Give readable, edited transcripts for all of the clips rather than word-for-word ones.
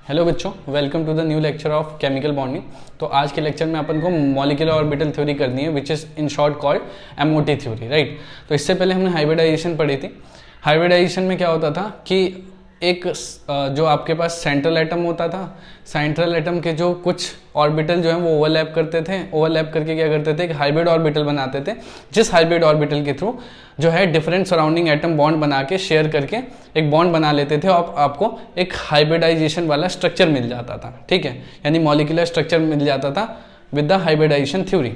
Hello बच्चों, welcome to the new lecture of chemical bonding. तो आज के लेक्चर में अपन को मॉलिक्यूलर ऑर्बिटल थ्योरी करनी है, which is in short called MOT theory, right. तो इससे पहले हमने हाइब्रिडाइजेशन पढ़ी थी। हाइब्रिडाइजेशन में क्या होता था कि एक जो आपके पास सेंट्रल एटम होता था, सेंट्रल एटम के जो कुछ ऑर्बिटल जो है वो ओवरलैप करते थे। ओवरलैप करके क्या करते थे, एक हाइब्रिड ऑर्बिटल बनाते थे, जिस हाइब्रिड ऑर्बिटल के थ्रू जो है डिफरेंट सराउंडिंग एटम बॉन्ड बना के शेयर करके एक बॉन्ड बना लेते थे और आपको एक हाइब्रिडाइजेशन वाला स्ट्रक्चर मिल जाता था, ठीक है, यानी मॉलिक्यूलर स्ट्रक्चर मिल जाता था विद द हाइब्रिडाइजेशन थ्योरी।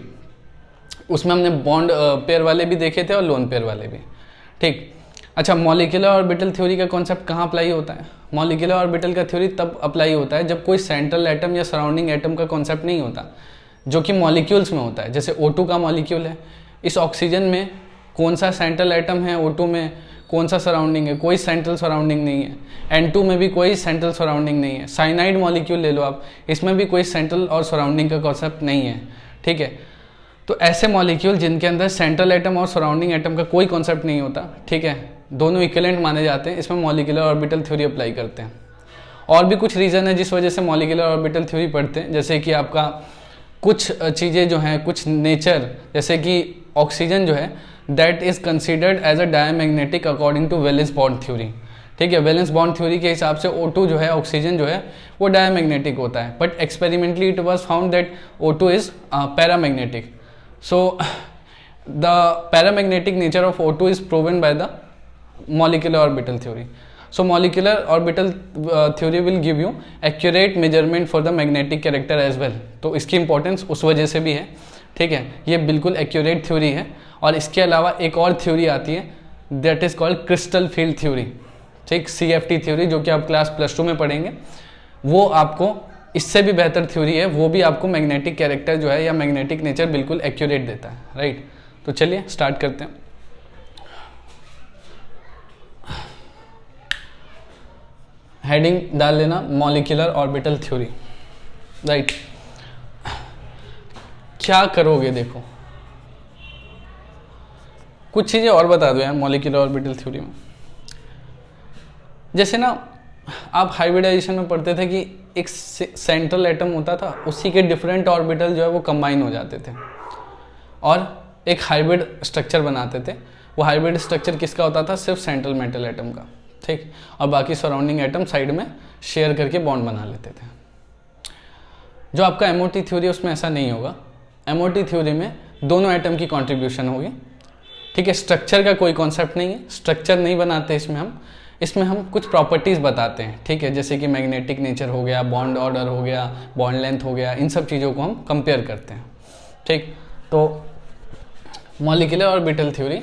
उसमें हमने बॉन्ड पेयर वाले भी देखे थे और लोन पेयर वाले भी, ठीक। अच्छा, मॉलिक्यूलर ऑर्बिटल थ्योरी का कॉन्सेप्ट कहाँ अप्लाई होता है? मॉलिक्यूलर ऑर्बिटल का थ्योरी तब अप्लाई होता है जब कोई सेंट्रल एटम या सराउंडिंग एटम का कॉन्सेप्ट नहीं होता, जो कि मॉलिक्यूल्स में होता है। जैसे O2 का मॉलिक्यूल है, इस ऑक्सीजन में कौन सा सेंट्रल एटम है, O2 में कौन सा सराउंडिंग है, कोई सेंट्रल सराउंडिंग नहीं है। N2 में भी कोई सेंट्रल सराउंडिंग नहीं है। साइनाइड मॉलिक्यूल ले लो आप, इसमें भी कोई सेंट्रल और सराउंडिंग का कॉन्सेप्ट नहीं है, ठीक है। तो ऐसे मॉलिक्यूल जिनके अंदर सेंट्रल एटम और सराउंडिंग एटम का कोई कॉन्सेप्ट नहीं होता, ठीक है, दोनों इक्विवेलेंट माने जाते हैं, इसमें मॉलिक्यूलर ऑर्बिटल थ्योरी अप्लाई करते हैं। और भी कुछ रीज़न है जिस वजह से मॉलिक्यूलर ऑर्बिटल थ्योरी पढ़ते हैं, जैसे कि आपका कुछ चीज़ें जो हैं, कुछ नेचर, जैसे कि ऑक्सीजन जो है that is considered as a diamagnetic according to valence bond theory, ठीक है। वैलेंस बॉन्ड थ्योरी के हिसाब से O2 जो है, ऑक्सीजन जो है वो डायमैग्नेटिक होता है, but experimentally it was found that O2 is paramagnetic. So the paramagnetic nature of O2 is proven by the molecular orbital theory. So molecular orbital theory will give you accurate measurement for the magnetic character as well. तो इसकी importance उस वजह से भी है, ठीक है, ये बिल्कुल एक्यूरेट थ्योरी है। और इसके अलावा एक और थ्योरी आती है that is called crystal field theory, ठीक, CFT थ्योरी, जो कि आप क्लास +2 में पढ़ेंगे। वो आपको इससे भी बेहतर थ्योरी है, वो भी आपको मैग्नेटिक कैरेक्टर जो है या मैग्नेटिक नेचर बिल्कुल एक्यूरेट देता है, राइट। तो चलिए स्टार्ट करते हैं। हेडिंग डाल लेना मॉलिक्यूलर ऑर्बिटल थ्योरी, राइट। क्या करोगे, देखो कुछ चीज़ें और बता दो यार मॉलिक्यूलर ऑर्बिटल थ्योरी में। जैसे ना आप हाइब्रिडाइजेशन में पढ़ते थे कि एक सेंट्रल एटम होता था, उसी के डिफरेंट ऑर्बिटल जो है वो कंबाइन हो जाते थे और एक हाइब्रिड स्ट्रक्चर बनाते थे। वो हाइब्रिड स्ट्रक्चर किसका होता था? सिर्फ सेंट्रल मेटल एटम का, ठीक, और बाकी सराउंडिंग एटम साइड में शेयर करके बॉन्ड बना लेते थे। जो आपका एमओटी थ्योरी उसमें ऐसा नहीं होगा। एमओटी थ्योरी में दोनों एटम की कॉन्ट्रीब्यूशन होगी, ठीक है। स्ट्रक्चर का कोई कॉन्सेप्ट नहीं है, स्ट्रक्चर नहीं बनाते इसमें हम कुछ प्रॉपर्टीज़ बताते हैं, ठीक है, जैसे कि मैग्नेटिक नेचर हो गया, बॉन्ड ऑर्डर हो गया, बॉन्ड लेंथ हो गया, इन सब चीज़ों को हम कंपेयर करते हैं, ठीक। तो मॉलिक्यूलर ऑर्बिटल थ्योरी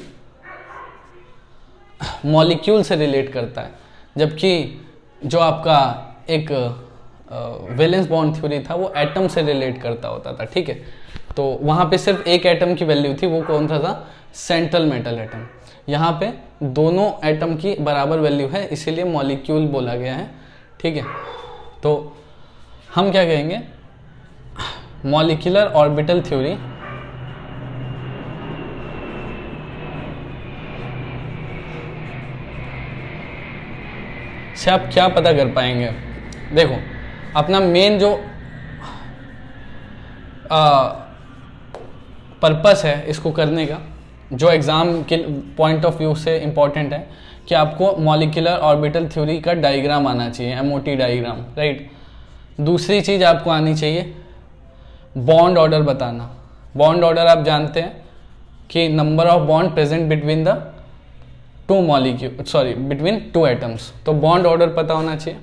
मॉलिक्यूल से रिलेट करता है, जबकि जो आपका एक वैलेंस बॉन्ड थ्योरी था वो एटम से रिलेट करता होता था, ठीक है। तो वहाँ पे सिर्फ एक एटम की वैल्यू थी, वो कौन सा था? Central metal atom. यहाँ पे दोनों एटम की बराबर वैल्यू है, इसीलिए मॉलिक्यूल बोला गया है, ठीक है। तो हम क्या कहेंगे, मॉलिक्यूलर ऑर्बिटल थ्योरी से आप क्या पता कर पाएंगे? देखो, अपना मेन जो पर्पस है इसको करने का, जो एग्ज़ाम के पॉइंट ऑफ व्यू से इम्पॉर्टेंट है, कि आपको मॉलिक्यूलर ऑर्बिटल थ्योरी का डायग्राम आना चाहिए, एमओटी डायग्राम, राइट। दूसरी चीज़ आपको आनी चाहिए बॉन्ड ऑर्डर बताना। बॉन्ड ऑर्डर आप जानते हैं कि number of bond present between the between two atoms. तो बॉन्ड ऑर्डर पता होना चाहिए,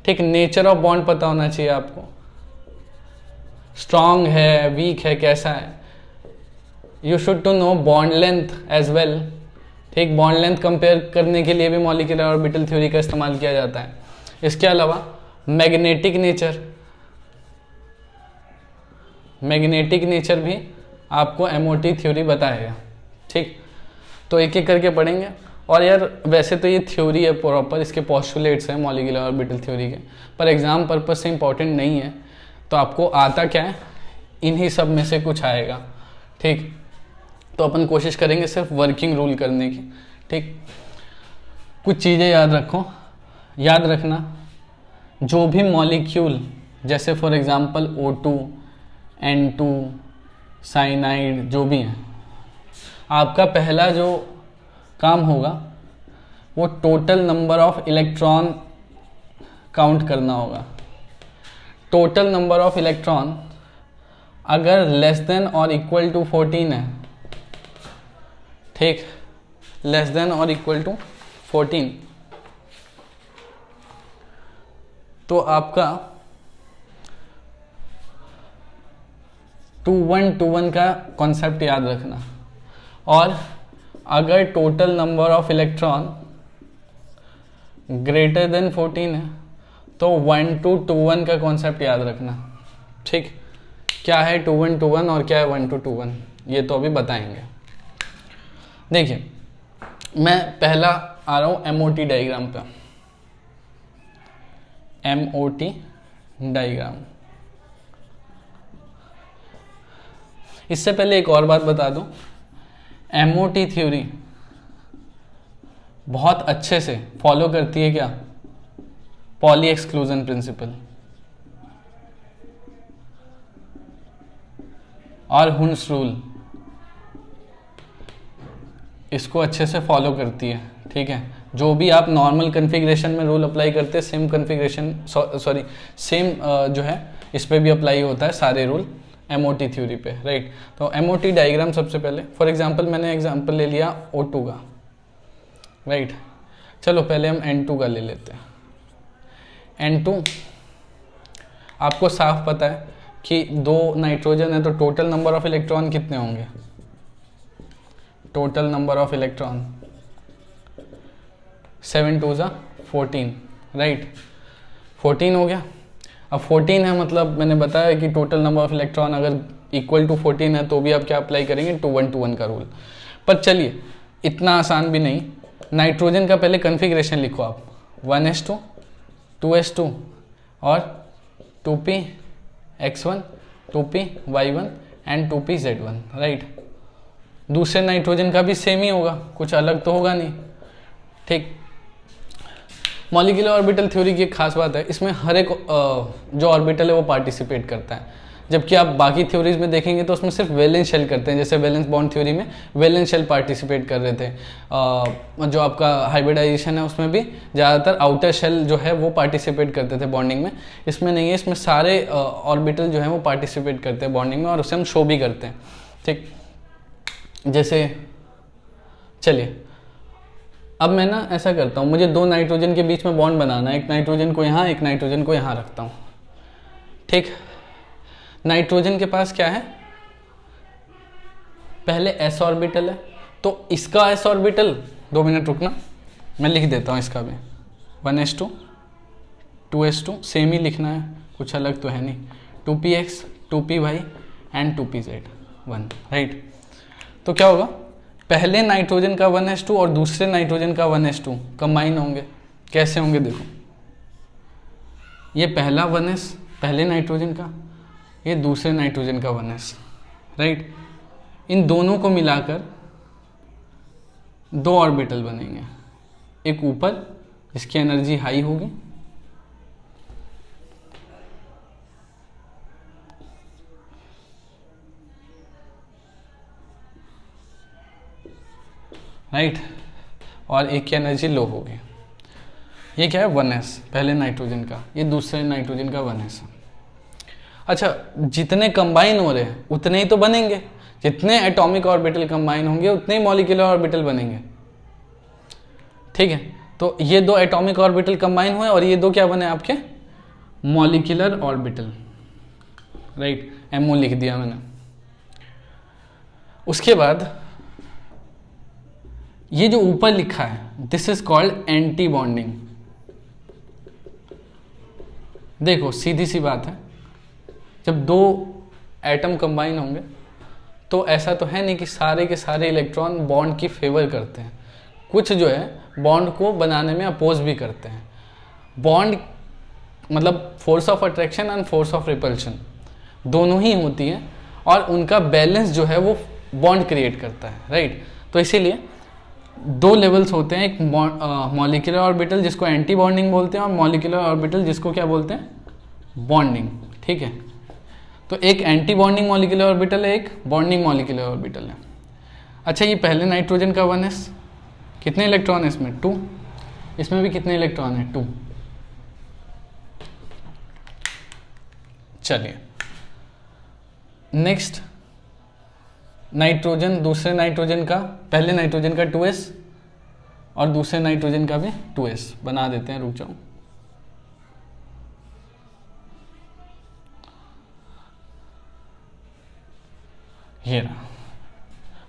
ठीक। नेचर ऑफ बॉन्ड पता होना चाहिए आपको, स्ट्रॉन्ग है, वीक है, कैसा है। You should to know bond length as well, ठीक। बॉन्ड लेंथ कंपेयर करने के लिए भी मॉलिक्यूलर ऑर्बिटल थ्योरी का इस्तेमाल किया जाता है। इसके अलावा मैग्नेटिक नेचर भी आपको एमओटी थ्योरी बताएगा, ठीक। तो एक एक करके पढ़ेंगे। और यार वैसे तो ये थ्योरी है प्रॉपर, इसके पोस्टुलेट्स हैं मॉलिक्यूलर ऑर्बिटल थ्योरी के, पर एग्जाम पर्पज से इंपॉर्टेंट नहीं है। तो आपको आता क्या है, इन्हीं सब में से कुछ आएगा, ठीक। तो अपन कोशिश करेंगे सिर्फ वर्किंग रूल करने की, ठीक। कुछ चीज़ें याद रखो, याद रखना जो भी मॉलिक्यूल, जैसे for example O2, N2, cyanide, जो भी है, आपका पहला जो काम होगा वो total number of electron count करना होगा। टोटल नंबर ऑफ इलेक्ट्रॉन अगर लेस देन और इक्वल टू 14 है, ठीक, लेस देन और इक्वल टू 14, तो आपका 2-1-2-1 का कॉन्सेप्ट याद रखना। और अगर total number of electron greater than 14 है तो 1-2-1 का कॉन्सेप्ट याद रखना। ठीक, क्या है 2-1-2-1 और क्या है 1-2-1, ये तो अभी बताएंगे। देखिए, मैं पहला आ रहा हूँ MOT डायग्राम पे। MOT डायग्राम, इससे पहले एक और बात बता दूं, MOT थ्योरी बहुत अच्छे से फॉलो करती है क्या, पॉली एक्सक्लूजन प्रिंसिपल और हुन्स रूल, इसको अच्छे से फॉलो करती है। ठीक है, जो भी आप नॉर्मल कॉन्फ़िगरेशन में रूल अप्लाई करते हैं, सेम कॉन्फ़िगरेशन सेम जो है इस पे भी अप्लाई होता है सारे रूल MOT थ्योरी पे, राइट। तो MOT डायग्राम सबसे पहले, फॉर एग्जांपल मैंने एग्जांपल ले लिया O2 का, राइट। चलो पहले हम N2 का ले लेते हैं। N2 आपको साफ पता है कि 2 नाइट्रोजन है तो टोटल नंबर ऑफ इलेक्ट्रॉन कितने होंगे, total number of electron 7×2=14, right, 14 हो गया। अब 14 है, मतलब मैंने बताया कि टोटल नंबर ऑफ इलेक्ट्रॉन अगर इक्वल टू 14 है तो भी आप क्या अप्लाई करेंगे, 2-1-2-1 का रूल। पर चलिए, इतना आसान भी नहीं। नाइट्रोजन का पहले कॉन्फ़िगरेशन लिखो आप, 1s2, 2s2 और 2p(x1), 2p(y1) and 2p(z1), right. दूसरे नाइट्रोजन का भी सेम ही होगा, कुछ अलग तो होगा नहीं। ठीक, मॉलिक्यूलर ऑर्बिटल थ्योरी की एक खास बात है, इसमें हर एक जो ऑर्बिटल है वो पार्टिसिपेट करता है, जबकि आप बाकी थ्योरीज में देखेंगे तो उसमें सिर्फ वैलेंस शेल करते हैं। जैसे वैलेंस बॉन्ड थ्योरी में वैलेंस शेल पार्टिसिपेट कर रहे थे, जो आपका हाइब्रिडाइजेशन है उसमें भी ज़्यादातर आउटर शेल जो है वो पार्टिसिपेट करते थे बॉन्डिंग में। इसमें नहीं है, इसमें सारे ऑर्बिटल जो है वो पार्टिसिपेट करते हैं बॉन्डिंग में और उसे हम शो भी करते हैं। ठीक, जैसे चलिए अब मैं ना ऐसा करता हूँ, मुझे 2 नाइट्रोजन के बीच में बॉन्ड बनाना है, एक नाइट्रोजन को यहाँ, एक नाइट्रोजन को यहाँ रखता हूँ। ठीक, नाइट्रोजन के पास क्या है, पहले s ऑर्बिटल है, तो इसका s ऑर्बिटल, 2 मिनट रुकना, मैं लिख देता हूँ इसका भी, 1s2, 2s2, सेम ही लिखना है, कुछ अलग तो है नहीं, 2px, 2py and 2pz1, right. तो क्या होगा, पहले नाइट्रोजन का 1s2 और दूसरे नाइट्रोजन का 1s2 कंबाइन होंगे। कैसे होंगे देखो, ये पहला 1s पहले नाइट्रोजन का, ये दूसरे नाइट्रोजन का 1s, राइट। इन दोनों को मिलाकर 2 ऑर्बिटल बनेंगे, एक ऊपर इसकी एनर्जी हाई होगी, राइट, और एक की एनर्जी लो होगी। ये क्या है, 1s पहले नाइट्रोजन का, ये दूसरे नाइट्रोजन का 1s। अच्छा, जितने कंबाइन हो रहे हैं उतने ही तो बनेंगे, जितने एटॉमिक ऑर्बिटल कंबाइन होंगे उतने ही मॉलिक्यूलर ऑर्बिटल बनेंगे। ठीक है, तो ये 2 एटॉमिक ऑर्बिटल कंबाइन हुए और ये 2 क्या बने आपके, मॉलिक्यूलर ऑर्बिटल, राइट, MO लिख दिया मैंने। उसके बाद ये जो ऊपर लिखा है, this is called anti bonding. देखो सीधी सी बात है, जब 2 एटम कंबाइन होंगे तो ऐसा तो है नहीं कि सारे के सारे इलेक्ट्रॉन बॉन्ड की फेवर करते हैं, कुछ जो है बॉन्ड को बनाने में अपोज भी करते हैं। बॉन्ड मतलब force of attraction and force of repulsion दोनों ही होती हैं और उनका बैलेंस जो है वो बॉन्ड क्रिएट करता है, राइट। तो इसीलिए दो लेवल्स होते हैं, एक मॉलिक्यूलर ऑर्बिटल जिसको एंटी बॉन्डिंग बोलते हैं और मॉलिक्यूलर ऑर्बिटल जिसको क्या बोलते हैं, बॉन्डिंग। ठीक है, तो एक एंटी बॉन्डिंग मॉलिक्यूलर ऑर्बिटल है, एक बॉन्डिंग मॉलिक्यूलर ऑर्बिटल है। अच्छा, ये पहले नाइट्रोजन का 1s, कितने इलेक्ट्रॉन है इसमें, 2। इसमें भी कितने इलेक्ट्रॉन है, 2। चलिए नेक्स्ट, नाइट्रोजन, दूसरे नाइट्रोजन का, पहले नाइट्रोजन का 2s और दूसरे नाइट्रोजन का भी 2s बना देते हैं, रुक जाओ। ये रहा।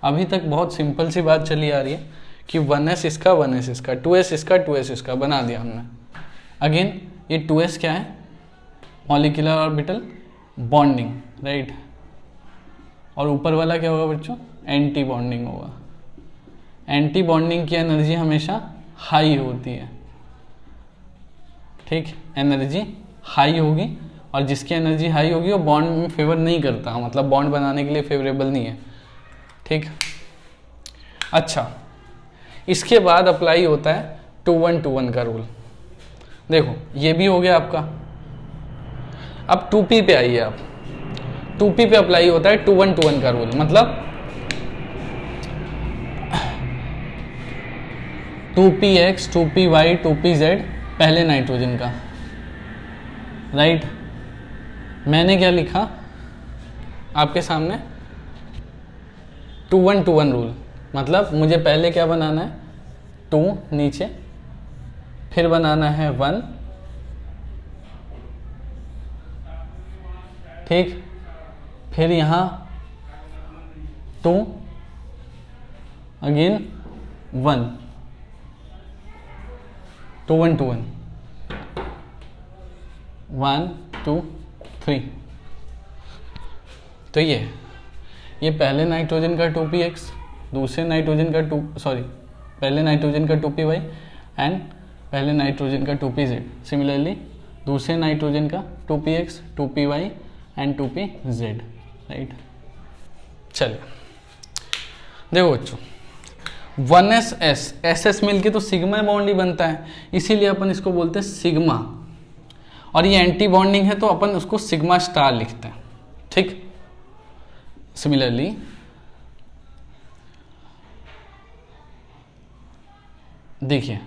अभी तक बहुत सिंपल सी बात चली आ रही है कि 1s इसका 1s इसका, 2s इसका 2s इसका बना दिया हमने। अगेन ये 2s क्या है, मॉलिक्यूलर ऑर्बिटल बॉन्डिंग, राइट। और ऊपर वाला क्या होगा बच्चों, एंटी बॉन्डिंग होगा। एंटी बॉन्डिंग की एनर्जी हमेशा हाई होती है, ठीक, एनर्जी हाई होगी, और जिसकी एनर्जी हाई होगी वो बॉन्ड में फेवर नहीं करता, मतलब बॉन्ड बनाने के लिए फेवरेबल नहीं है, ठीक। अच्छा, इसके बाद अप्लाई होता है 2-1-2-1 का रूल। देखो ये भी हो गया आपका। अब 2p पे आइए आप, 2p पे अप्लाई होता है 2-1-2-1 का रूल, मतलब 2px 2py 2pz पहले नाइट्रोजन का, राइट। मैंने क्या लिखा आपके सामने, 2-1-2-1 रूल, मतलब मुझे पहले क्या बनाना है, 2 नीचे, फिर बनाना है 1, ठीक, फिर यहाँ 2, अगेन 1, 2-1-2-1, 1 2 3। तो ये पहले नाइट्रोजन का 2px, दूसरे नाइट्रोजन का पहले नाइट्रोजन का 2py एंड पहले नाइट्रोजन का 2pz। सिमिलरली दूसरे नाइट्रोजन का 2px 2py and 2pz, right. चलिए देखो बच्चों, 1ss ss मिलके तो सिग्मा बॉन्ड ही बनता है, इसीलिए अपन इसको बोलते हैं सिग्मा। और ये एंटी बॉन्डिंग है तो अपन उसको सिग्मा स्टार लिखते हैं, ठीक। सिमिलरली देखिए,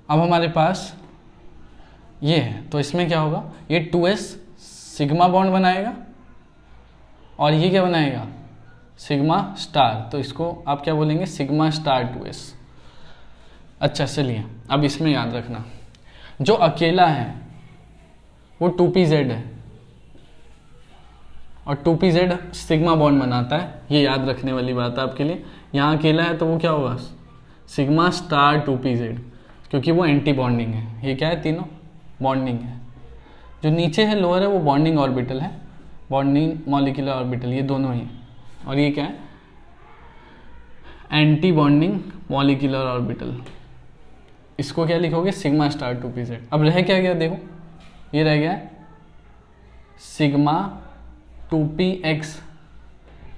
अब हमारे पास ये है, तो इसमें क्या होगा, ये 2s सिग्मा बॉन्ड बनाएगा और ये क्या बनाएगा, सिग्मा स्टार, तो इसको आप क्या बोलेंगे, सिग्मा स्टार 2s। अच्छा चलिए, अब इसमें याद रखना, जो अकेला है वो 2pz है और 2pz सिग्मा बॉन्ड बनाता है, ये याद रखने वाली बात है आपके लिए। यहाँ अकेला है तो वो क्या होगा, सिग्मा स्टार 2pz, क्योंकि वो एंटी बॉन्डिंग है। ये क्या है, तीनों बॉन्डिंग है। जो नीचे है लोअर है वो बॉन्डिंग ऑर्बिटल है, बॉन्डिंग मॉलिक्यूलर ऑर्बिटल, ये दोनों ही। और ये क्या है, एंटी बॉन्डिंग मॉलिक्यूलर ऑर्बिटल, इसको क्या लिखोगे, सिग्मा स्टार 2pz। अब रह क्या गया, देखो ये रह गया सिग्मा 2px,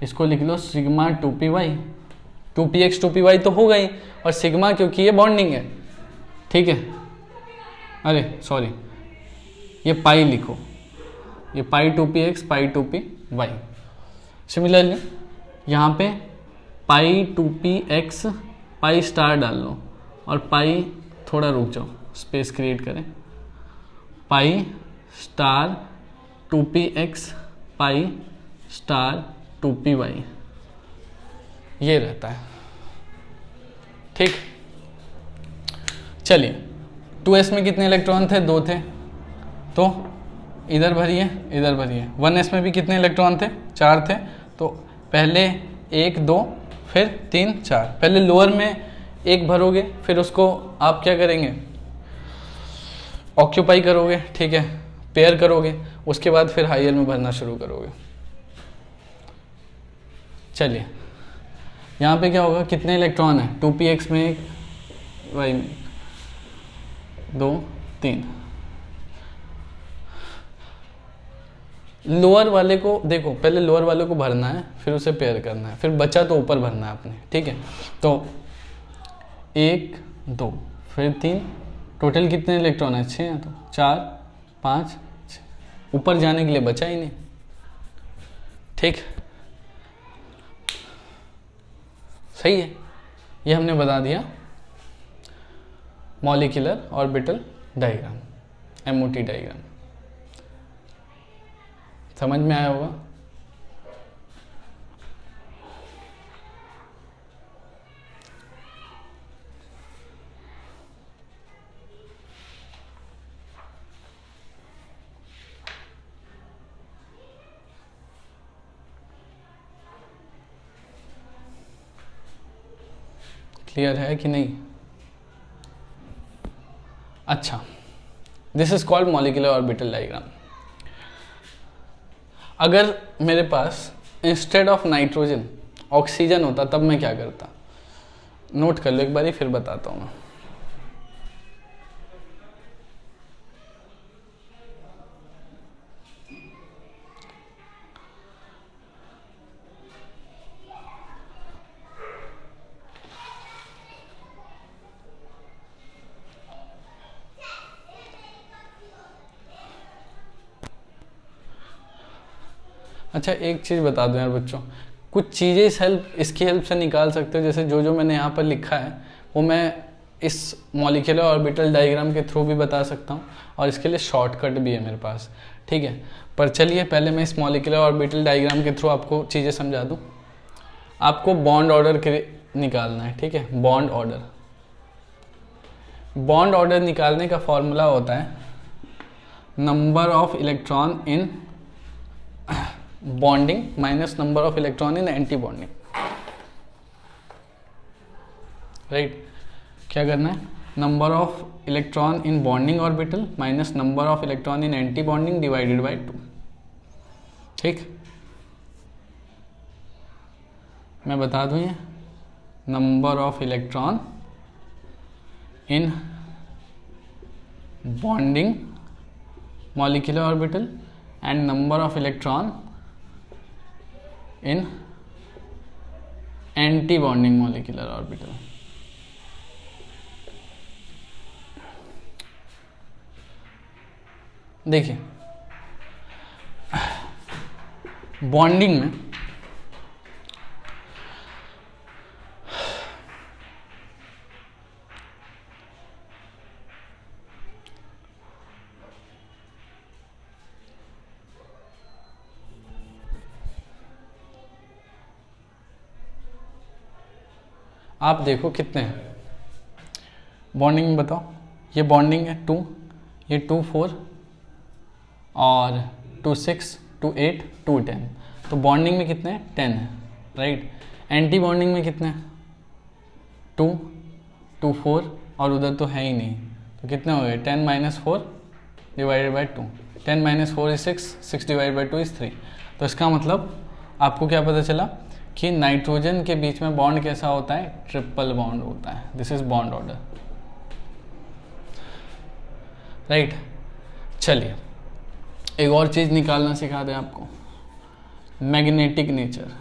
इसको लिख लो सिग्मा 2py। 2px 2py तो हो गई, और सिग्मा क्योंकि ये बॉन्डिंग है, ठीक है। अरे सॉरी, ये पाई लिखो, ये पाई 2px पाई 2py। सिमिलरली यहाँ पे पाई 2px पाई स्टार डाल लो, और पाई थोड़ा रुक जाओ, स्पेस क्रिएट करें, pi star 2px pi star 2py, ये रहता है, ठीक। चलिए 2s में कितने इलेक्ट्रॉन थे, 2 थे, तो इधर भरिए इधर भरिए। 1s में भी कितने इलेक्ट्रॉन थे, 4 थे, तो पहले 1 2 फिर 3 4, पहले लोअर में 1 भरोगे, फिर उसको आप क्या करेंगे, ऑक्यूपाई करोगे, ठीक है, पेयर करोगे, उसके बाद फिर हायर में भरना शुरू करोगे। चलिए यहाँ पे क्या होगा, कितने इलेक्ट्रॉन है, 2px में 1, y में 2 3, लोअर वाले को देखो, पहले लोअर वाले को भरना है, फिर उसे पेयर करना है, फिर बचा तो ऊपर भरना है आपने, ठीक है। तो 1 2 फिर 3, टोटल कितने इलेक्ट्रॉन है? 6 हैं, तो 4 5 6, ऊपर जाने के लिए बचा ही नहीं, ठीक, सही है। ये हमने बता दिया molecular orbital diagram, MOT diagram. समझ में आया होगा? क्लियर है कि नहीं? अच्छा, this is called molecular orbital diagram. अगर मेरे पास इंस्टेड ऑफ नाइट्रोजन ऑक्सीजन होता तब मैं क्या करता? नोट कर लो एक बारी, फिर बताता हूँ मैं। अच्छा, एक चीज़ बता दूं यार बच्चों, कुछ चीज़ें इसकी हेल्प से निकाल सकते हो, जैसे जो मैंने यहाँ पर लिखा है वो मैं इस मॉलिक्यूलर ऑर्बिटल डायग्राम के थ्रू भी बता सकता हूँ, और इसके लिए शॉर्टकट भी है मेरे पास, ठीक है। पर चलिए पहले मैं इस मॉलिक्यूलर ऑर्बिटल डायग्राम के थ्रू आपको चीज़ें समझा दूँ। आपको बॉन्ड ऑर्डर निकालना है, ठीक है। बॉन्ड ऑर्डर निकालने का फॉर्मूला होता है number of electron in bonding minus number of electron in anti bonding, right. क्या करना है? Number of electron in bonding orbital minus number of electron in anti bonding divided by 2, ठीक। मैं बता दूं, ये number of electron in bonding molecular orbital and number of electron in anti bonding molecular orbital. देखिए bonding में आप देखो कितने हैं बॉन्डिंग में, बताओ। ये बॉन्डिंग है 2, ये 2 4 और 2 6 2 8 2 10, तो बॉन्डिंग में कितने हैं? 10 है, राइट। एंटी बॉन्डिंग में कितने हैं? 2 2 4 और उधर तो है ही नहीं, तो कितने हो गए? 10 - 4 divided by 2, 10 - 4 is 6, 6 divide by 2 is 3। तो इसका मतलब आपको क्या पता चला कि नाइट्रोजन के बीच में बॉन्ड कैसा होता है? ट्रिपल बॉन्ड होता है। This is bond order, right. चलिए एक और चीज निकालना सिखा दें आपको, मैग्नेटिक नेचर।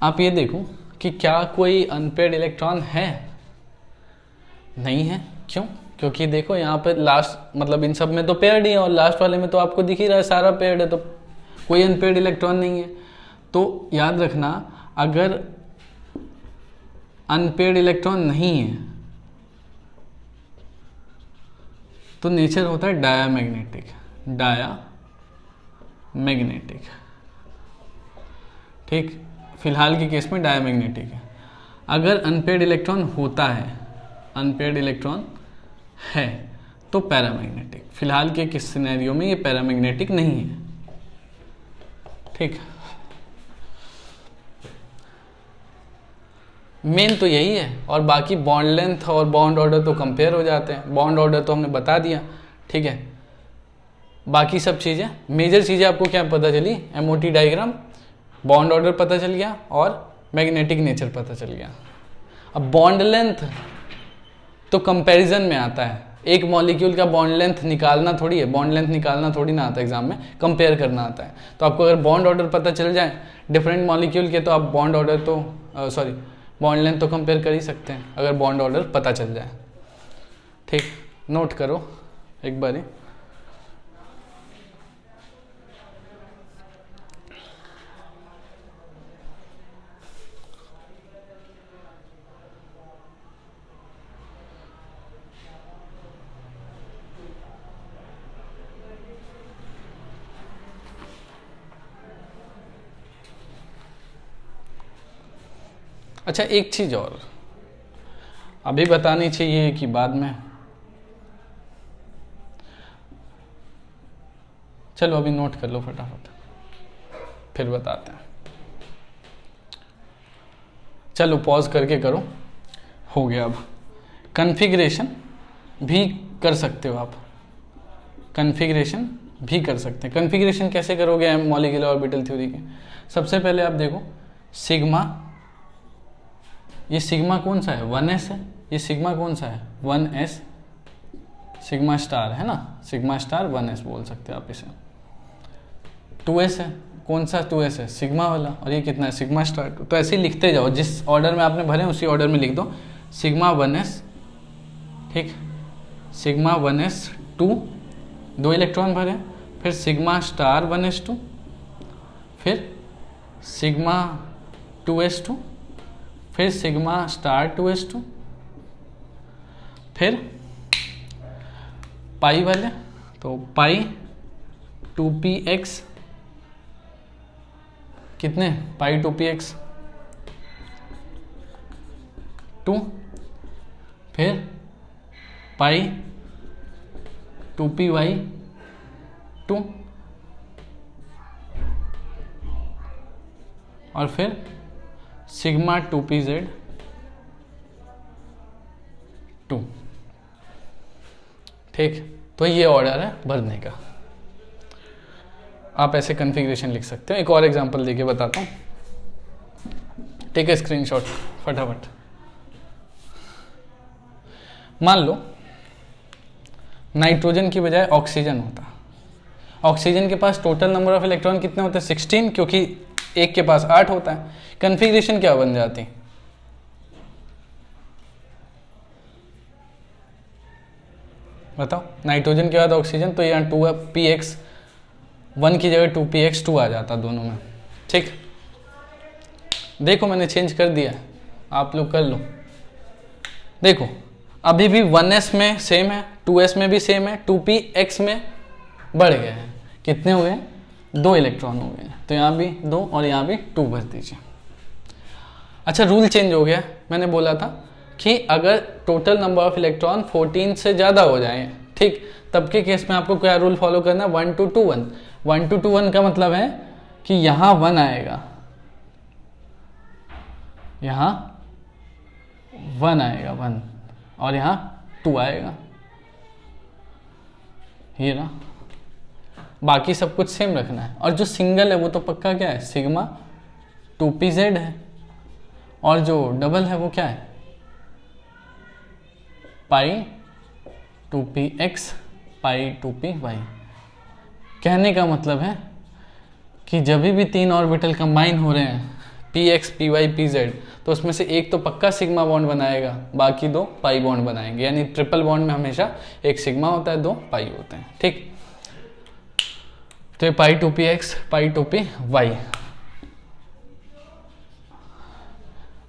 आप ये देखो कि क्या कोई अनपेयर्ड इलेक्ट्रॉन है? नहीं है। क्यों? क्योंकि देखो यहाँ पे लास्ट, मतलब इन सब में तो पेयर्ड ही है, और लास्ट वाले में तो आपको दिख ही रहा है सारा पेयर्ड है, तो कोई अनपेयर्ड इलेक्ट्रॉन नहीं है। तो याद रखना, अगर अनपेयर्ड इलेक्ट्रॉन नहीं है तो नेचर होता है डायामैग्नेटिक, ठीक। फिलहाल के केस में डायामैग्नेटिक है। अगर अनपेयर्ड इलेक्ट्रॉन होता है, अनपेयर्ड इलेक्ट्रॉन है, तो पैरामैग्नेटिक। फिलहाल के किस सिनेरियो में ये पैरामैग्नेटिक नहीं है, ठीक। मेन तो यही है, और बाकी बॉन्ड लेंथ और बॉन्ड ऑर्डर तो कंपेयर हो जाते हैं। बॉन्ड ऑर्डर तो हमने बता दिया, ठीक है। बाकी सब चीज़ें, मेजर चीज़ें आपको क्या पता चली? MOT डायग्राम, बॉन्ड ऑर्डर पता चल गया, और मैग्नेटिक नेचर पता चल गया। अब बॉन्ड लेंथ तो कंपैरिजन में आता है, एक मॉलिक्यूल का बॉन्ड लेंथ निकालना थोड़ी है, बॉन्ड लेंथ निकालना थोड़ी ना आता है एग्जाम में, कंपेयर करना आता है। तो आपको अगर बॉन्ड ऑर्डर पता चल जाए डिफरेंट मॉलिक्यूल के, तो आप बॉन्ड ऑर्डर तो बॉन्ड लेंथ तो कंपेयर कर ही सकते हैं अगर बॉन्ड ऑर्डर पता चल जाए। ठीक, नोट करो एक बारी। अच्छा, एक चीज और अभी बतानी चाहिए कि बाद में? चलो अभी नोट कर लो फटाफट, फिर बताते हैं। चलो पॉज करके करो, हो गया। अब कॉन्फ़िगरेशन भी कर सकते हो आप, कॉन्फ़िगरेशन भी कर सकते हैं। कॉन्फ़िगरेशन कैसे करोगे मॉलिक्यूलर ऑर्बिटल थ्योरी के? सबसे पहले आप देखो सिग्मा, ये सिग्मा कौन सा है? 1s है। ये सिग्मा कौन सा है? 1s, सिग्मा स्टार है ना, सिग्मा स्टार 1s बोल सकते हैं आप इसे। 2s है, कौन सा 2s है? सिग्मा वाला। और ये कितना है? Sigma star 2। तो ऐसे ही लिखते जाओ, जिस ऑर्डर में आपने भरे उसी ऑर्डर में लिख दो। सिग्मा 1s, ठीक, सिग्मा 1s 2, 2 इलेक्ट्रॉन भरे, फिर सिग्मा स्टार 1s2, फिर सिग्मा 2s2, फिर सिग्मा स्टार 2s2, फिर पाई वाले, तो पाई 2px, कितने? पाई 2px 2, फिर पाई 2py 2, और फिर सिग्मा 2pz 2। ठीक, तो ये ऑर्डर है भरने का। आप ऐसे कॉन्फ़िगरेशन लिख सकते हो। एक और एग्जांपल देके बताता हूँ, टेक ए स्क्रीनशॉट फटाफट। मान लो नाइट्रोजन की बजाय ऑक्सीजन होता। ऑक्सीजन के पास टोटल नंबर ऑफ इलेक्ट्रॉन कितने होते हैं? 16, क्योंकि एक के पास 8 होता है। कॉन्फ़िगरेशन क्या बन जाती? बताओ, नाइट्रोजन के बाद ऑक्सीजन, तो यहाँ 2px 1 की जगह 2px 2 आ जाता दोनों में। ठीक, देखो मैंने चेंज कर दिया, आप लोग कर लो। देखो अभी भी 1s में सेम है, 2s में भी सेम है, 2px में बढ़ गए हैं। कितने हुए हैं? 2 इलेक्ट्रॉन हो गए। तो यहाँ भी 2 और यहाँ भी 2 भर दीजिए। अच्छा, रूल चेंज हो गया। मैंने बोला था कि अगर टोटल नंबर ऑफ इलेक्ट्रॉन 14 से ज़्यादा हो जाए, ठीक, तब के केस में आपको क्या रूल फॉलो करना है? 1 to 2 1। 1 to 2 1 का मतलब है कि यहाँ 1 आएगा, यहाँ 1 आएगा 1, और यहाँ 2 आएगा। ये ना, बाकी सब कुछ सेम रखना है। और जो सिंगल है वो तो पक्का क्या है? सिग्मा 2pz है, और जो डबल है वो क्या है? पाई 2px पाई 2py। कहने का मतलब है कि जब भी 3 ऑर्बिटल कंबाइन हो रहे हैं, px py pz, तो उसमें से एक तो पक्का सिग्मा बॉन्ड बनाएगा, बाकी 2 पाई बॉन्ड बनाएंगे। यानी ट्रिपल बॉन्ड में हमेशा एक सिग्मा होता है, 2 पाई होते हैं। ठीक, तो पाई 2px पाई 2py।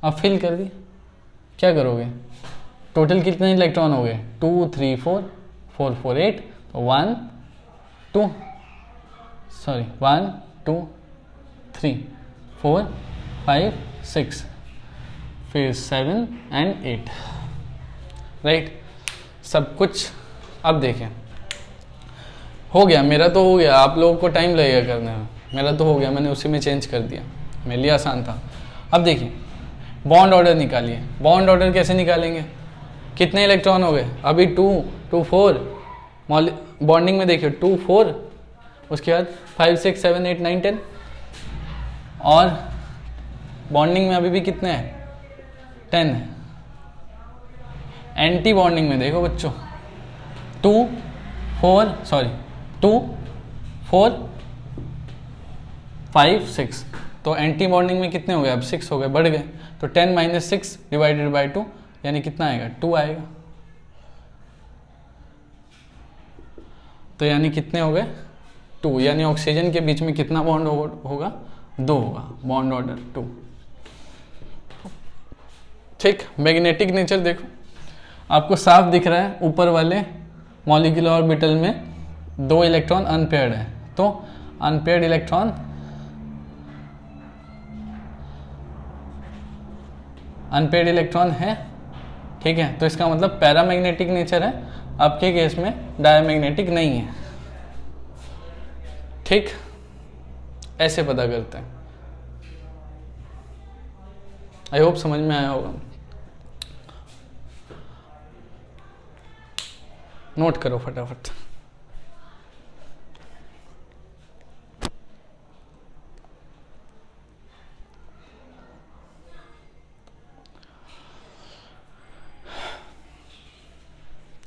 अब फिल कर दी, क्या करोगे? टोटल कितने इलेक्ट्रॉन हो गए? 2 3 4 4 4 8, तो 1 2 1 2 3 4 5 6, फिर 7 and 8, राइट। सब कुछ अब देखें, हो गया। मेरा तो हो गया, आप लोगों को टाइम लगेगा करने में। मेरा तो हो गया, मैंने उसी में चेंज कर दिया, मेरे लिए आसान था। अब देखिए, बॉन्ड ऑर्डर निकालिए। बॉन्ड ऑर्डर कैसे निकालेंगे? कितने इलेक्ट्रॉन हो गए? अभी 2 2 4, बॉन्डिंग में देखिए 2 4, उसके बाद 5 6 7 8 9 10, और बॉन्डिंग में अभी भी कितने हैं? 10 है। एंटी बॉन्डिंग में देखो बच्चों, 2 4 5 6, तो एंटी बॉन्डिंग में कितने हो गए, अब 6 हो गए, बढ़ गए, तो 10 - 6 डिवाइडेड बाई 2 यानी कितना आएगा, 2 आएगा। तो यानी कितने हो गए, 2, यानी ऑक्सीजन के बीच में कितना बॉन्ड होगा, 2 होगा, बॉन्ड ऑर्डर 2। ठीक, मैग्नेटिक नेचर देखो, आपको साफ दिख रहा है ऊपर वाले मॉलिक्यूलर ऑर्बिटल में 2 इलेक्ट्रॉन अनपेयर्ड है, तो अनपेयर्ड इलेक्ट्रॉन है, ठीक है, तो इसका मतलब पैरामैग्नेटिक नेचर है, आपके केस में डायमैग्नेटिक नहीं है। ठीक, ऐसे पता करते हैं। आई होप समझ में आया होगा। नोट करो फटाफट।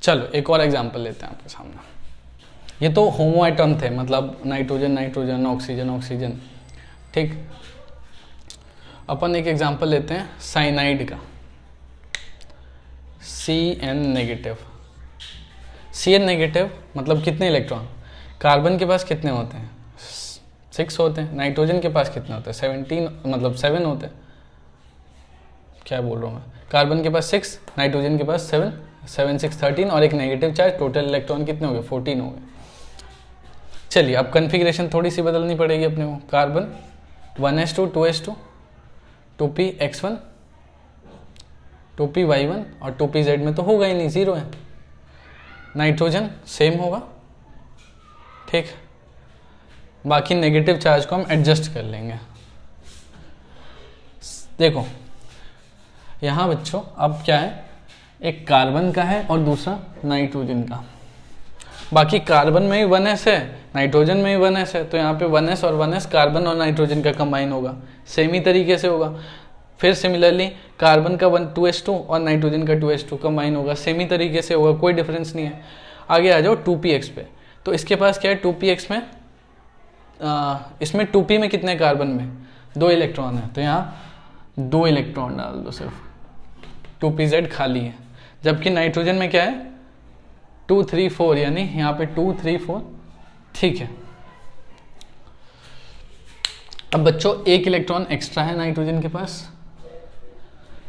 चलो एक और एग्जांपल लेते हैं आपके सामने। ये तो होमो एटम थे, मतलब नाइट्रोजन नाइट्रोजन, ऑक्सीजन ऑक्सीजन। ठीक, अपन एक एग्जांपल लेते हैं साइनाइड का, Cn नेगेटिव। Cn नेगेटिव मतलब कितने इलेक्ट्रॉन, कार्बन के पास कितने होते हैं, 6 होते हैं, नाइट्रोजन के पास कितने होते हैं, 17 मतलब 7 होते हैं, क्या बोल रहा हूँ मैं, कार्बन के पास 6, नाइट्रोजन के पास 7, 7 6 13 और एक नेगेटिव चार्ज, टोटल इलेक्ट्रॉन कितने हो गए, 14 हो गए। चलिए अब कन्फिग्रेशन थोड़ी सी बदलनी पड़ेगी अपने को। Carbon 1s2 2s2 2px1 2py1 और 2pz में तो होगा ही नहीं, 0 है। नाइट्रोजन सेम होगा, ठीक, बाकी नेगेटिव चार्ज को हम एडजस्ट कर लेंगे। देखो यहाँ बच्चों अब क्या है, एक कार्बन का है और दूसरा नाइट्रोजन का। बाकी कार्बन में ही 1s है, नाइट्रोजन में ही 1s है, तो यहाँ पे 1s और 1s कार्बन और नाइट्रोजन का कंबाइन होगा, सेम ही तरीके से होगा। फिर सिमिलरली कार्बन का 2s2 और नाइट्रोजन का 2s2 कंबाइन होगा, सेम ही तरीके से होगा, कोई डिफरेंस नहीं है। आगे आ जाओ 2px पे, तो इसके पास क्या है 2px में, इसमें 2p में कितने कार्बन में 2 इलेक्ट्रॉन है, तो यहाँ 2 इलेक्ट्रॉन डाल दो सिर्फ, 2pz खाली है। जबकि नाइट्रोजन में क्या है 2 3 4, यानी यहाँ पे 2 3 4, ठीक है। अब बच्चों एक इलेक्ट्रॉन एक्स्ट्रा है नाइट्रोजन के पास,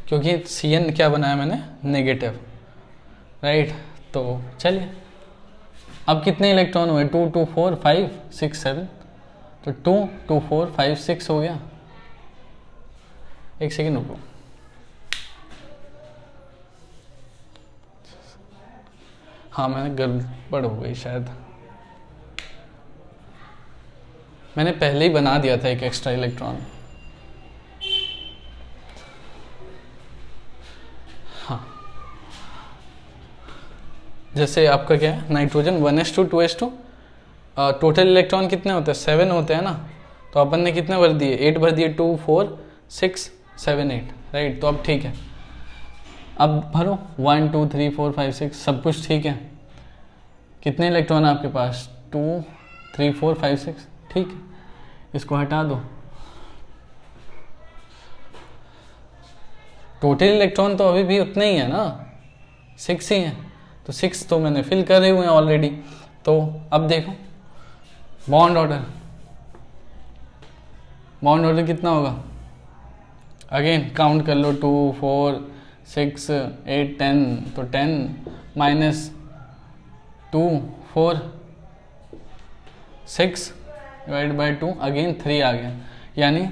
क्योंकि Cn क्या बनाया मैंने, नेगेटिव, राइट। तो चलिए अब कितने इलेक्ट्रॉन हुए, 2 2 4 5 6 7, तो 2 2 4 5 6 हो गया। एक सेकेंड रुको, हाँ मैंने गड़बड़ हो गई शायद, मैंने पहले ही बना दिया था एक एक्स्ट्रा इलेक्ट्रॉन। हाँ, जैसे आपका क्या है nitrogen 1s2 2s2, total electron कितने होते हैं, 7 होते हैं ना, तो अपन ने कितने भर दिए, 8 भर दिए, 2 4 6 7 8, राइट। तो अब ठीक है, अब भरो 1 2 3 4 5 6, सब कुछ ठीक है। कितने इलेक्ट्रॉन है आपके पास, 2 3 4 5 6, ठीक है, इसको हटा दो। टोटल इलेक्ट्रॉन तो अभी भी उतने ही है ना, 6 ही है, तो 6 तो मैंने फिल करे हुए हैं ऑलरेडी। तो अब देखो बॉन्ड ऑर्डर कितना होगा, अगेन काउंट कर लो, 2 4 6 8 10, तो 10 माइनस 2 4 6 डिवाइड बाई 2, अगेन 3 आ गया, यानी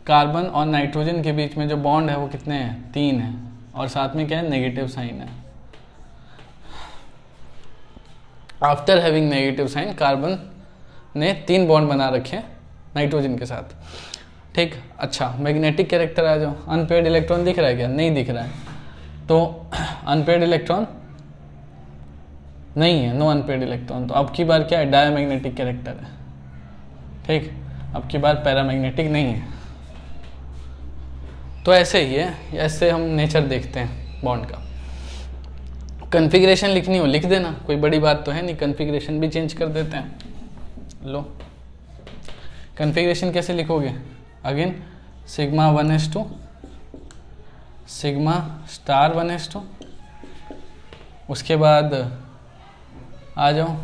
कार्बन और नाइट्रोजन के बीच में जो बॉन्ड है वो कितने हैं, 3 है, और साथ में क्या है, नेगेटिव साइन है। After having negative sign, carbon ने 3 बॉन्ड बना रखे हैं नाइट्रोजन के साथ, ठीक। अच्छा मैग्नेटिक कैरेक्टर आ जाओ, अनपेयर्ड इलेक्ट्रॉन दिख रहा है क्या, नहीं दिख रहा है, तो अनपेयर्ड इलेक्ट्रॉन नहीं है, नो अनपेयर्ड इलेक्ट्रॉन। तो अब की बार क्या है, डायमैग्नेटिक कैरेक्टर है, ठीक, अब की बार पैरामैग्नेटिक नहीं है। तो ऐसे ही है, ऐसे हम नेचर देखते हैं बॉन्ड का। कन्फिग्रेशन लिखनी हो लिख देना, कोई बड़ी बात तो है नहीं, कन्फिग्रेशन भी चेंज कर देते हैं। लो कन्फिग्रेशन कैसे लिखोगे, again sigma 1s2 sigma star 1s2, उसके बाद आ जाओ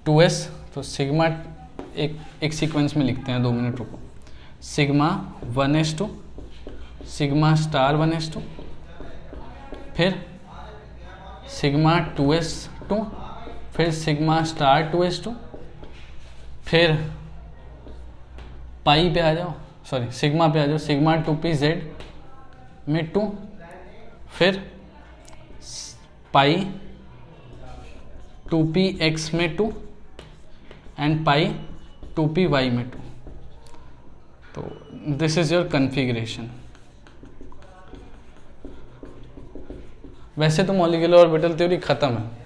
2s, तो सिग्मा एक सीक्वेंस में लिखते हैं, 2 मिनट रुको, sigma 1s2 sigma star 1s2, फिर सिग्मा 2s2, फिर सिग्मा स्टार 2s2, फिर पाई पे आ जाओ, सॉरी सिग्मा पे आ जाओ, सिग्मा 2pz में 2, फिर पाई 2px में 2 एंड पाई 2py में 2। तो दिस इज योर कन्फिग्रेशन। वैसे तो मॉलिक्यूलर ऑर्बिटल थ्योरी ख़त्म है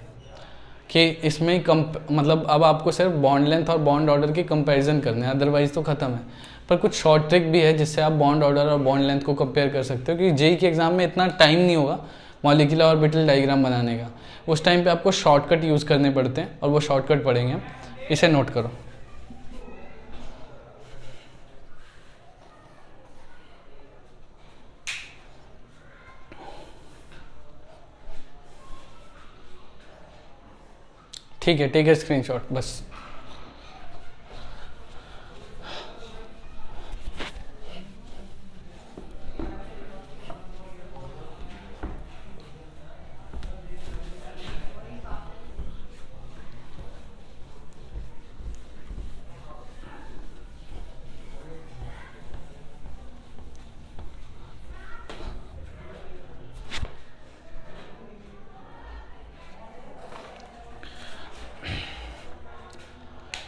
कि इसमें मतलब अब आपको सिर्फ बॉन्ड लेंथ और बॉन्ड ऑर्डर की कंपैरिजन करना है, अदरवाइज तो ख़त्म है। पर कुछ शॉर्ट ट्रिक भी है जिससे आप बॉन्ड ऑर्डर और बॉन्ड लेंथ को कंपेयर कर सकते हो, क्योंकि जेई के एग्जाम में इतना टाइम नहीं होगा मॉलिक्यूलर ऑर्बिटल डायग्राम बनाने का, उस टाइम पे आपको शॉर्टकट यूज़ करने पड़ते हैं और वो शॉर्टकट पढ़ेंगे, इसे नोट करो। ठीक है, टेक ए स्क्रीनशॉट बस।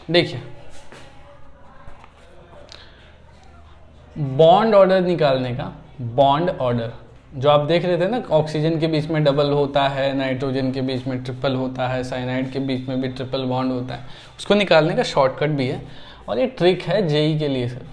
देखिए बॉन्ड ऑर्डर निकालने का, बॉन्ड ऑर्डर जो आप देख रहे थे ना, ऑक्सीजन के बीच में डबल होता है, नाइट्रोजन के बीच में ट्रिपल होता है, साइनाइड के बीच में भी ट्रिपल बॉन्ड होता है, उसको निकालने का शॉर्टकट भी है और ये ट्रिक है जेई के लिए सिर्फ,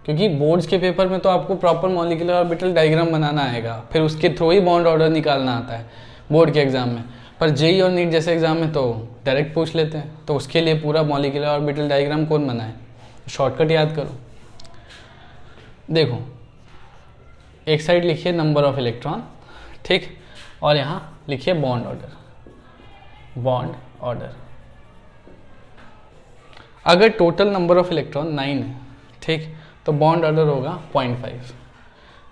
क्योंकि बोर्ड्स के पेपर में तो आपको प्रॉपर मॉलिक्यूलर ऑर्बिटल डायग्राम बनाना आएगा, फिर उसके थ्रू ही बॉन्ड ऑर्डर निकालना आता है बोर्ड के एग्जाम में। पर जेई और नीट जैसे एग्जाम में तो डायरेक्ट पूछ लेते हैं, तो उसके लिए पूरा मॉलिक्यूलर ऑर्बिटल डायग्राम कौन बनाए, शॉर्टकट याद करो। देखो एक साइड लिखिए नंबर ऑफ इलेक्ट्रॉन, ठीक, और यहाँ लिखिए बॉन्ड ऑर्डर, बॉन्ड ऑर्डर। अगर टोटल नंबर ऑफ इलेक्ट्रॉन 9 है, ठीक, तो बॉन्ड ऑर्डर होगा 0.5,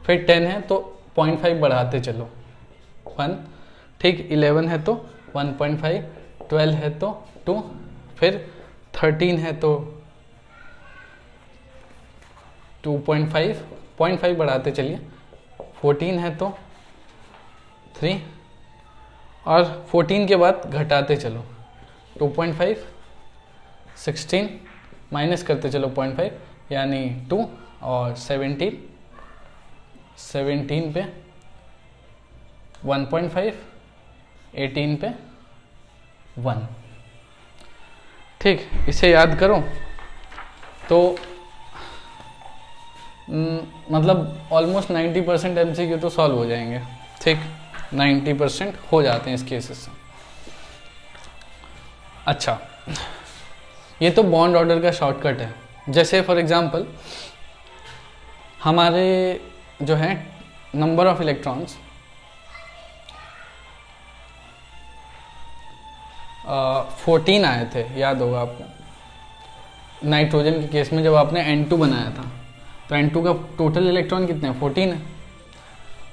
फिर 10 है तो 0.5 बढ़ाते चलो 1, ठीक, 11 है तो 1.5, 12 है तो 2, फिर 13 है तो 2.5, 0.5 बढ़ाते चलिए, 14 है तो 3, और 14 के बाद घटाते चलो 2.5, 16 माइनस करते चलो 0.5 यानी 2, और 17 पे 1.5, 18 पे 1, ठीक, इसे याद करो तो मतलब ऑलमोस्ट 90% MCQ तो सॉल्व हो जाएंगे, ठीक, 90% हो जाते हैं इस केसेस से। अच्छा, ये तो बॉन्ड ऑर्डर का शॉर्टकट है। जैसे फॉर एग्जांपल हमारे जो है नंबर ऑफ इलेक्ट्रॉन्स 14 आए थे, याद होगा आपको नाइट्रोजन के केस में जब आपने N2 बनाया था, तो N2 का टोटल इलेक्ट्रॉन कितने हैं, 14 है,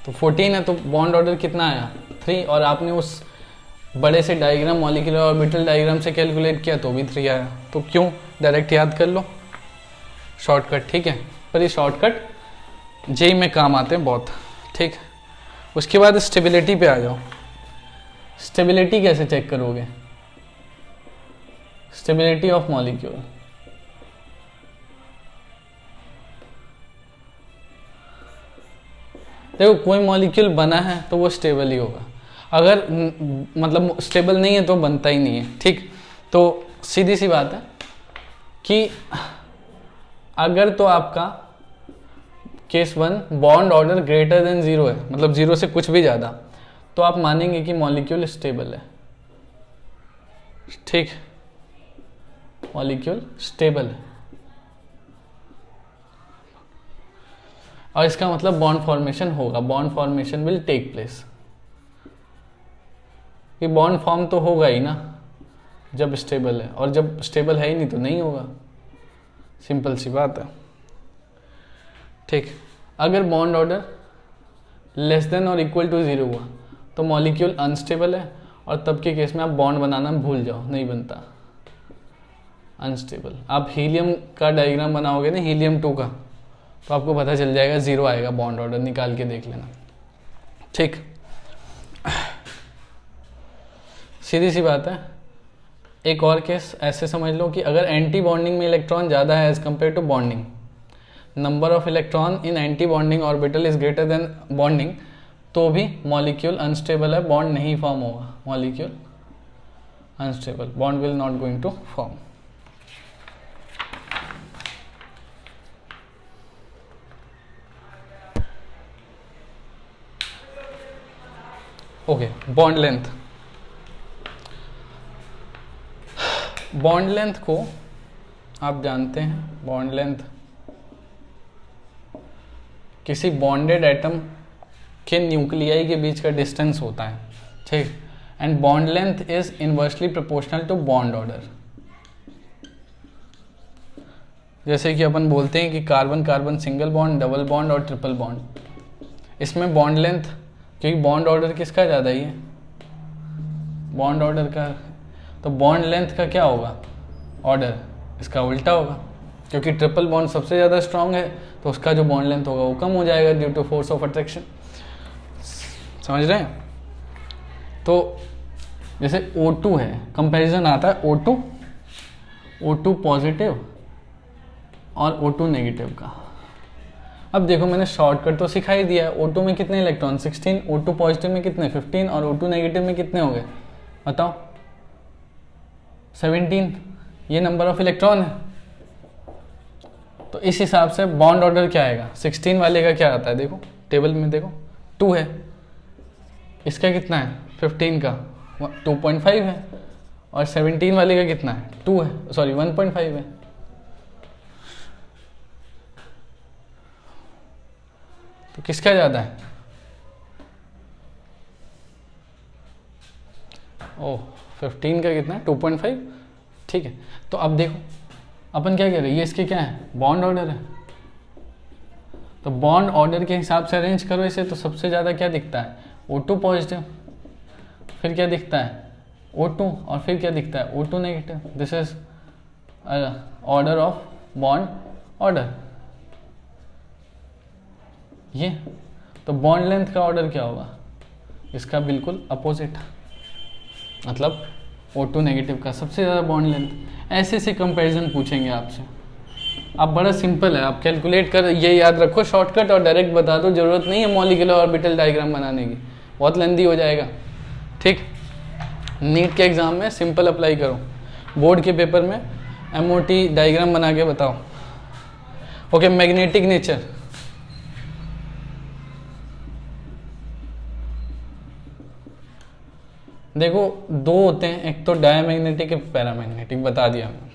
तो 14 है तो बॉन्ड ऑर्डर कितना आया, 3, और आपने उस बड़े से डायग्राम मॉलिक्यूलर ऑर्बिटल डायग्राम से कैलकुलेट किया तो भी 3 आया, तो क्यों, डायरेक्ट याद कर लो, शॉर्टकट, ठीक है। पर ये शॉर्टकट जेई में काम आते हैं बहुत, ठीक। उसके बाद स्टेबिलिटी पे आ जाओ। स्टेबिलिटी कैसे चेक करोगे, स्टेबिलिटी ऑफ मॉलिक्यूल, देखो कोई मॉलिक्यूल बना है तो वो स्टेबल ही होगा, अगर मतलब स्टेबल नहीं है तो बनता ही नहीं है, ठीक। तो सीधी सी बात है कि अगर तो आपका case 1 bond order greater than 0 है, मतलब 0 से कुछ भी ज़्यादा, तो आप मानेंगे कि मॉलिक्यूल स्टेबल है। ठीक, मॉलिक्यूल स्टेबल है, और इसका मतलब बॉन्ड फॉर्मेशन होगा, bond formation will take place. ये बॉन्ड फॉर्म तो होगा ही ना जब स्टेबल है, और जब स्टेबल है ही नहीं तो नहीं होगा, सिंपल सी बात है। ठीक, अगर बॉन्ड ऑर्डर लेस देन और इक्वल टू 0 हुआ तो मॉलिक्यूल अनस्टेबल है, और तब के केस में आप बॉन्ड बनाना भूल जाओ, नहीं बनता, अनस्टेबल। आप हीलियम का डायग्राम बनाओगे ना, हीलियम 2 का, तो आपको पता चल जाएगा 0 आएगा, बॉन्ड ऑर्डर निकाल के देख लेना। ठीक, सीधी सी बात है। एक और केस ऐसे समझ लो कि अगर एंटी बॉन्डिंग में इलेक्ट्रॉन ज़्यादा है as compare to bonding, number of electron in anti bonding orbital is greater than bonding, तो भी मॉलिक्यूल अनस्टेबल है, बॉन्ड नहीं फॉर्म होगा, molecule unstable, bond will not going to form. Okay, bond length. Bond length को आप जानते हैं, bond length किसी बॉन्डेड एटम के न्यूक्लियाई के बीच का डिस्टेंस होता है। ठीक, and bond length is inversely proportional to bond order. जैसे कि अपन बोलते हैं कि carbon carbon single bond, double bond और ट्रिपल बॉन्ड, इसमें बॉन्ड लेंथ, क्योंकि बॉन्ड ऑर्डर किसका ज़्यादा ही है, बॉन्ड ऑर्डर का, तो बॉन्ड लेंथ का क्या होगा, ऑर्डर इसका उल्टा होगा, क्योंकि ट्रिपल बॉन्ड सबसे ज़्यादा स्ट्रांग है, तो उसका जो बॉन्ड लेंथ होगा वो कम हो जाएगा due to force of attraction. समझ रहे हैं? तो जैसे O2 है, कंपैरिजन आता है O2 पॉजिटिव और O2 नेगेटिव का। अब देखो मैंने शॉर्टकट तो सिखा ही दिया है। O2 में कितने इलेक्ट्रॉन 16, O2 पॉजिटिव में कितने 15, और O2 नेगेटिव में कितने हो गए बताओ 17। ये नंबर ऑफ इलेक्ट्रॉन है। तो इस हिसाब से बॉन्ड ऑर्डर क्या आएगा, 16 वाले का क्या आता है, देखो टेबल में देखो 2 है, इसका कितना है 15 का 2.5 है, और 17 वाले का कितना है 2 है, सॉरी 1.5 है। तो किसका ज़्यादा है, ओह 15 का कितना है 2.5। ठीक है, तो अब देखो अपन क्या कह रहे हैं, ये इसके क्या है बॉन्ड ऑर्डर है, तो बॉन्ड ऑर्डर के हिसाब से अरेंज करो इसे, तो सबसे ज़्यादा क्या दिखता है O2 पॉजिटिव, फिर क्या दिखता है O2, और फिर क्या दिखता है O2 negative. This is order of bond order. ये तो बॉन्ड लेंथ का ऑर्डर क्या होगा, इसका बिल्कुल अपोजिट, मतलब O2 नेगेटिव का सबसे ज़्यादा बॉन्ड लेंथ। ऐसे से कंपैरिजन पूछेंगे आपसे, आप बड़ा सिंपल है, आप कैलकुलेट कर ये याद रखो शॉर्टकट और डायरेक्ट बता दो, ज़रूरत नहीं है मॉलिक्यूलर ऑर्बिटल डायग्राम बनाने की, बहुत लेंदी हो जाएगा। ठीक, नीट के एग्ज़ाम में सिंपल अप्लाई करो, बोर्ड के पेपर में MOT डायग्राम बना के बताओ। Okay, magnetic nature. देखो दो होते हैं, एक तो डायमैग्नेटिक, एक पैरामैग्नेटिक, बता दिया मैंने।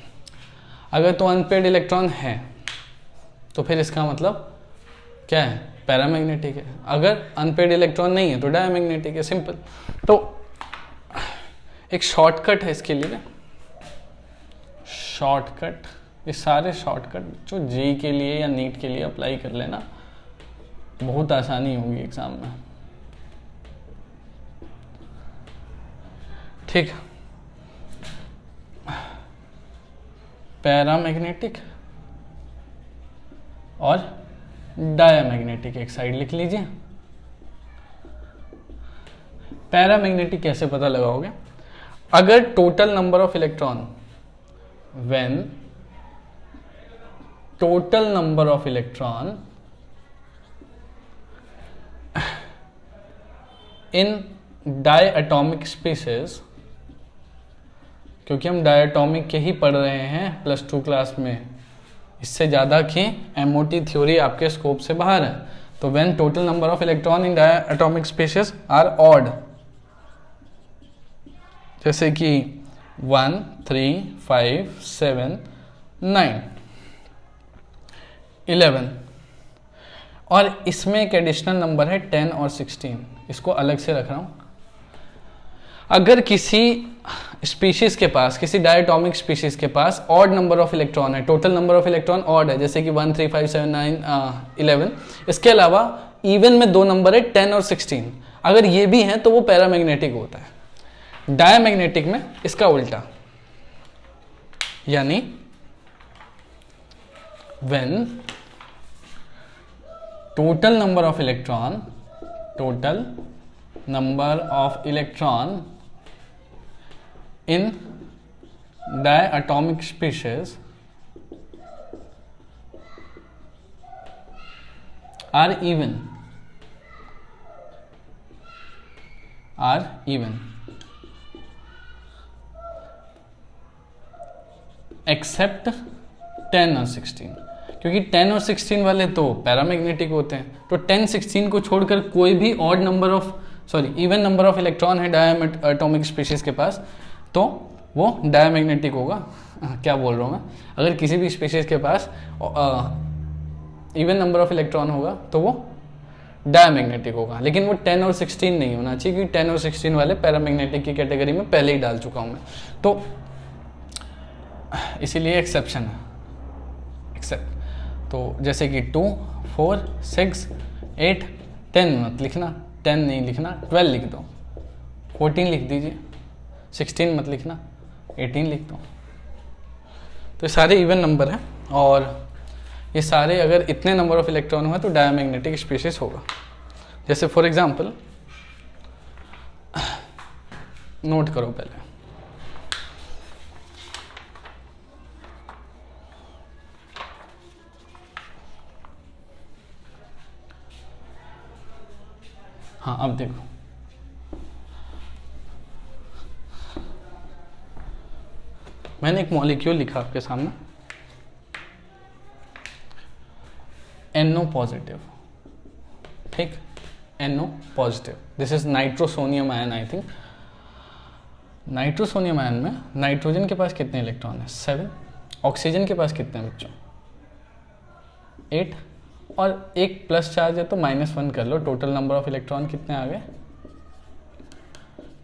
अगर तो अनपेड इलेक्ट्रॉन है तो फिर इसका मतलब क्या है पैरामैग्नेटिक है, अगर अनपेड इलेक्ट्रॉन नहीं है तो डायमैग्नेटिक है, सिंपल। तो एक शॉर्टकट है इसके लिए, शॉर्टकट, ये सारे शॉर्टकट जो जेई के लिए या नीट के लिए अप्लाई कर लेना, बहुत आसानी होगी एग्जाम में। ठीक, पैरामैग्नेटिक और डायमैग्नेटिक एक साइड लिख लीजिए। पैरामैग्नेटिक कैसे पता लगाओगे, अगर total number of electron, when total number of electron in diatomic spaces, क्योंकि हम डायटॉमिक के ही पढ़ रहे हैं +2 क्लास में, इससे ज़्यादा की MOT थ्योरी आपके स्कोप से बाहर है। तो when total number of electron in diatomic species are odd, जैसे कि 1, 3, 5, 7, 9, 11, और इसमें एक एडिशनल नंबर है 10 और 16, इसको अलग से रख रहा हूँ। अगर किसी स्पीशीज के पास, किसी डायटोमिक स्पीशीज के पास ऑड नंबर ऑफ इलेक्ट्रॉन है, total number of electron odd है, जैसे कि 1, 3, 5, 7, 9, 11, इसके अलावा इवन में दो नंबर है 10 और 16, अगर ये भी हैं तो वो पैरामैग्नेटिक होता है। डायमैग्नेटिक में इसका उल्टा, यानी when total number of electron in diatomic species are even except 10 और 16, क्योंकि 10 और 16 वाले तो पैरामैग्नेटिक होते हैं, तो 10, 16 को छोड़कर कोई भी odd number of even number of electron है डायटोमिक स्पीशीज के पास तो वो डायमैग्नेटिक होगा। क्या बोल रहा हूँ मैं, अगर किसी भी स्पीशीज के पास इवन नंबर ऑफ इलेक्ट्रॉन होगा तो वो डायमैग्नेटिक होगा, लेकिन वो 10 और 16 नहीं होना चाहिए, क्योंकि 10 और 16 वाले पैरामैग्नेटिक की कैटेगरी में पहले ही डाल चुका हूँ मैं, तो इसीलिए एक्सेप्शन है, एक्सेप्ट। तो जैसे कि 2, 4, 6, 8, 10 मत लिखना, 10 नहीं लिखना, 12 लिख दो, 14 लिख दीजिए, 16 मत लिखना, 18 लिख दो। तो ये सारे इवन नंबर हैं, और ये सारे अगर इतने नंबर ऑफ इलेक्ट्रॉन हुए तो डायमैग्नेटिक स्पीशीज होगा। जैसे फॉर एग्जांपल, नोट करो पहले, हाँ अब देखो, मैंने एक मॉलिक्यूल लिखा आपके सामने, NO पॉजिटिव, ठीक, NO positive, this is nitrosonium ion. I think nitrosonium ion में नाइट्रोजन के पास कितने इलेक्ट्रॉन है? 7। ऑक्सीजन के पास कितने हैं बच्चों? 8, और एक प्लस चार्ज है तो -1 कर लो। टोटल नंबर ऑफ इलेक्ट्रॉन कितने आ गए?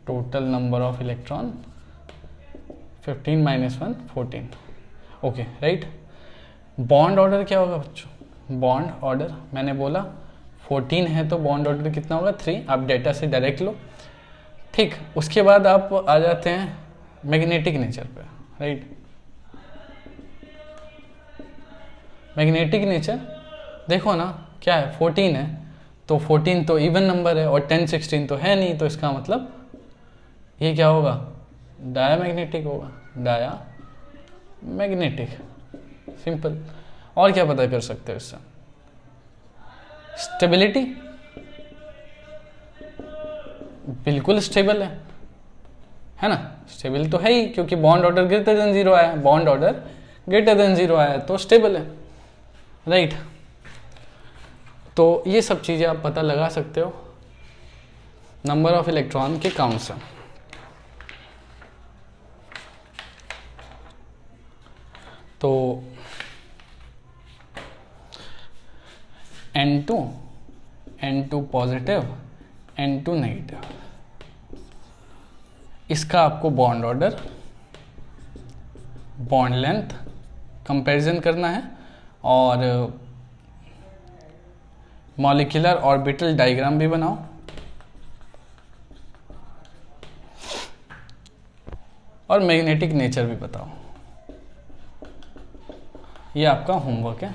Total number of electron 15 - 1 14। Okay right. Bond order क्या होगा बच्चों? बॉन्ड ऑर्डर मैंने बोला 14 है तो बॉन्ड ऑर्डर कितना होगा? 3। आप डेटा से डायरेक्ट लो, ठीक। उसके बाद आप आ जाते हैं मैग्नेटिक नेचर पे, राइट। मैग्नेटिक नेचर देखो ना क्या है, 14 है तो 14 तो इवन नंबर है, और 10 16 तो है नहीं, तो इसका मतलब ये क्या होगा? डायामैग्नेटिक होगा, डायामैग्नेटिक, सिंपल। और क्या पता कर सकते हो इससे? स्टेबिलिटी, बिल्कुल स्टेबल है ना, स्टेबल तो है ही, क्योंकि बॉन्ड ऑर्डर ग्रेटर देन 0 आया, बॉन्ड ऑर्डर ग्रेटर देन 0 आया तो स्टेबल है, राइट। तो ये सब चीजें आप पता लगा सकते हो नंबर ऑफ इलेक्ट्रॉन के काउंट से। तो N2 पॉजिटिव, N2 नेगेटिव, इसका आपको bond order, bond length comparison करना है, और मॉलिक्यूलर ऑर्बिटल डायग्राम भी बनाओ, और मैग्नेटिक नेचर भी बताओ। ये आपका होमवर्क है,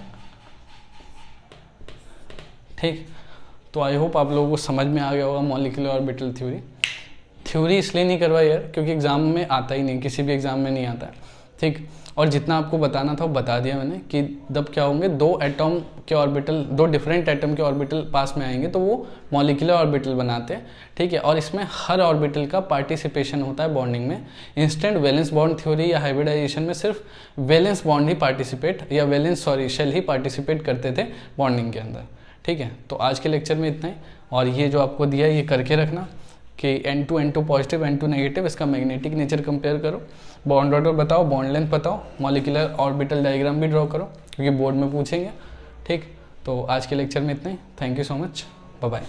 ठीक। तो आई होप आप लोगों को समझ में आ गया होगा मॉलिक्यूलर ऑर्बिटल थ्योरी इसलिए नहीं करवाई यार क्योंकि एग्जाम में आता ही नहीं, किसी भी एग्जाम में नहीं आता है, ठीक। और जितना आपको बताना था वो बता दिया मैंने कि जब क्या होंगे दो एटम के ऑर्बिटल, दो डिफरेंट एटम के ऑर्बिटल पास में आएंगे तो वो मॉलिक्यूलर ऑर्बिटल बनाते हैं, ठीक है। और इसमें हर ऑर्बिटल का पार्टिसिपेशन होता है बॉन्डिंग में। इंस्टेंट वैलेंस बॉन्ड थ्योरी या हाइब्रिडाइजेशन में सिर्फ वैलेंस बॉन्ड ही पार्टिसिपेट या वैलेंस शेल ही पार्टिसिपेट करते थे बॉन्डिंग के अंदर, ठीक है। तो आज के लेक्चर में इतना ही, और ये जो आपको दिया है ये करके रखना कि N2 पॉजिटिव N2 नेगेटिव, इसका मैग्नेटिक नेचर कंपेयर करो, बॉन्ड ऑर्डर बताओ, बॉन्ड लेंथ बताओ, मॉलिक्यूलर ऑर्बिटल डायग्राम भी ड्रॉ करो क्योंकि बोर्ड में पूछेंगे, ठीक। तो आज के लेक्चर में इतना ही। Thank you so much, bye bye.